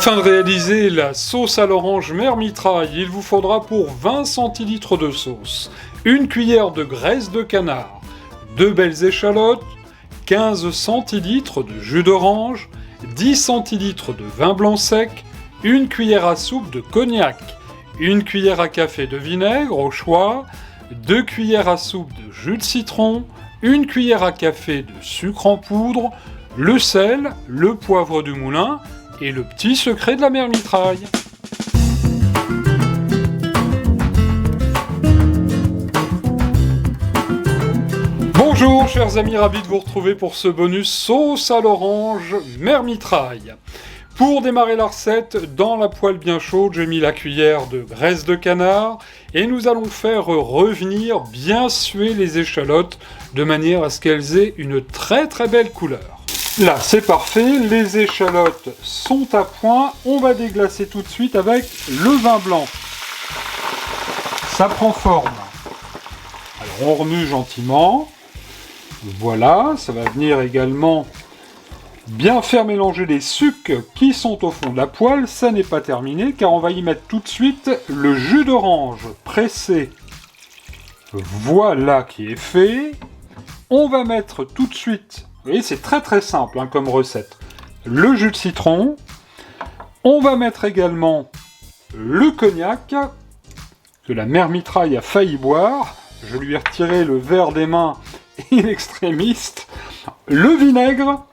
Afin de réaliser la sauce à l'orange mère mitraille, il vous faudra pour 20 centilitres de sauce, une cuillère de graisse de canard, 2 belles échalotes, 15 centilitres de jus d'orange, 10 centilitres de vin blanc sec, une cuillère à soupe de cognac, une cuillère à café de vinaigre au choix, 2 cuillères à soupe de jus de citron, une cuillère à café de sucre en poudre, le sel, le poivre du moulin et le petit secret de la mère mitraille. Bonjour chers amis, ravi de vous retrouver pour ce bonus sauce à l'orange mère mitraille. Pour démarrer la recette, dans la poêle bien chaude, j'ai mis la cuillère de graisse de canard et nous allons faire revenir bien suer les échalotes de manière à ce qu'elles aient une très très belle couleur. Là, c'est parfait, les échalotes sont à point, on va déglacer tout de suite avec le vin blanc. Ça prend forme. Alors on remue gentiment. Voilà, ça va venir également bien faire mélanger les sucs qui sont au fond de la poêle. Ça n'est pas terminé car on va y mettre tout de suite le jus d'orange pressé. Voilà qui est fait. On va mettre tout de suite, vous voyez c'est très très simple comme recette, le jus de citron. On va mettre également le cognac que la mère mitraille a failli boire. Je lui ai retiré le verre des mains in extremis. Le vinaigre.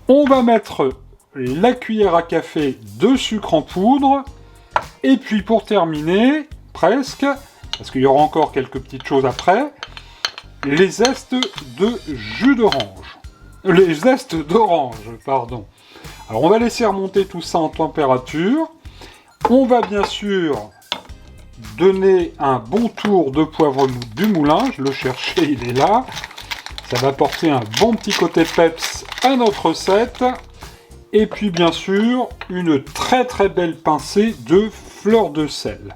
On va mettre la cuillère à café de sucre en poudre. Et puis pour terminer, presque, parce qu'il y aura encore quelques petites choses après, les zestes de jus d'orange. Les zestes d'orange, pardon. Alors on va laisser remonter tout ça en température. On va bien sûr donner un bon tour de poivre du moulin. Je le cherchais, il est là. Ça va apporter un bon petit côté peps à notre recette. Et puis bien sûr, une très très belle pincée de fleur de sel.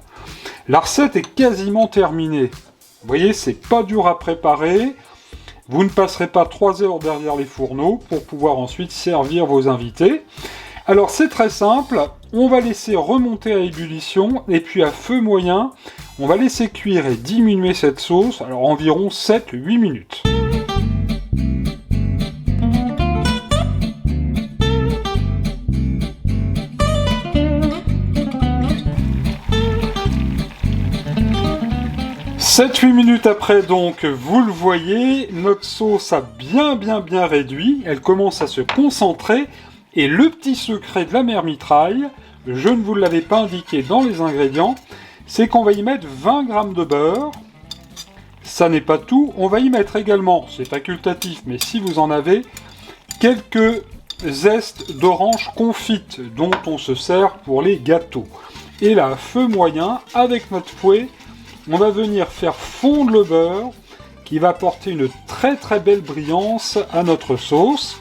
La recette est quasiment terminée. Vous voyez, c'est pas dur à préparer. Vous ne passerez pas 3 heures derrière les fourneaux pour pouvoir ensuite servir vos invités. Alors c'est très simple, on va laisser remonter à ébullition et puis à feu moyen, on va laisser cuire et diminuer cette sauce, alors environ 7-8 minutes. « 7-8 minutes après donc, vous le voyez, notre sauce a bien réduit, elle commence à se concentrer, et le petit secret de la mère mitraille, je ne vous l'avais pas indiqué dans les ingrédients, c'est qu'on va y mettre 20 g de beurre. Ça n'est pas tout, on va y mettre également, c'est facultatif, mais si vous en avez, quelques zestes d'orange confite, dont on se sert pour les gâteaux. Et là, à feu moyen, avec notre fouet, on va venir faire fondre le beurre, qui va apporter une très très belle brillance à notre sauce.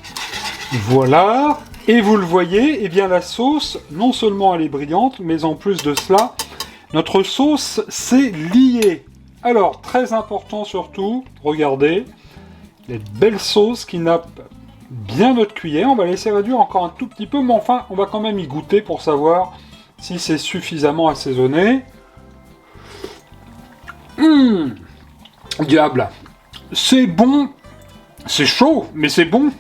Voilà, et vous le voyez, eh bien la sauce, non seulement elle est brillante, mais en plus de cela, notre sauce s'est liée. Alors, très important surtout, regardez, les belles sauces qui nappent bien notre cuillère. On va laisser réduire encore un tout petit peu, mais enfin, on va quand même y goûter pour savoir si c'est suffisamment assaisonné. Diable, c'est bon, c'est chaud, mais c'est bon.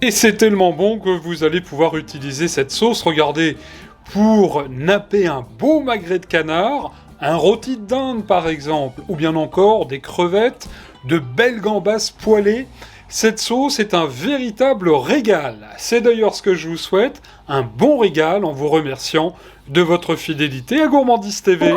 Et c'est tellement bon que vous allez pouvoir utiliser cette sauce, regardez, pour napper un beau magret de canard, un rôti de dinde par exemple, ou bien encore des crevettes, de belles gambas poêlées. Cette sauce est un véritable régal. C'est d'ailleurs ce que je vous souhaite, un bon régal en vous remerciant de votre fidélité à Gourmandise TV.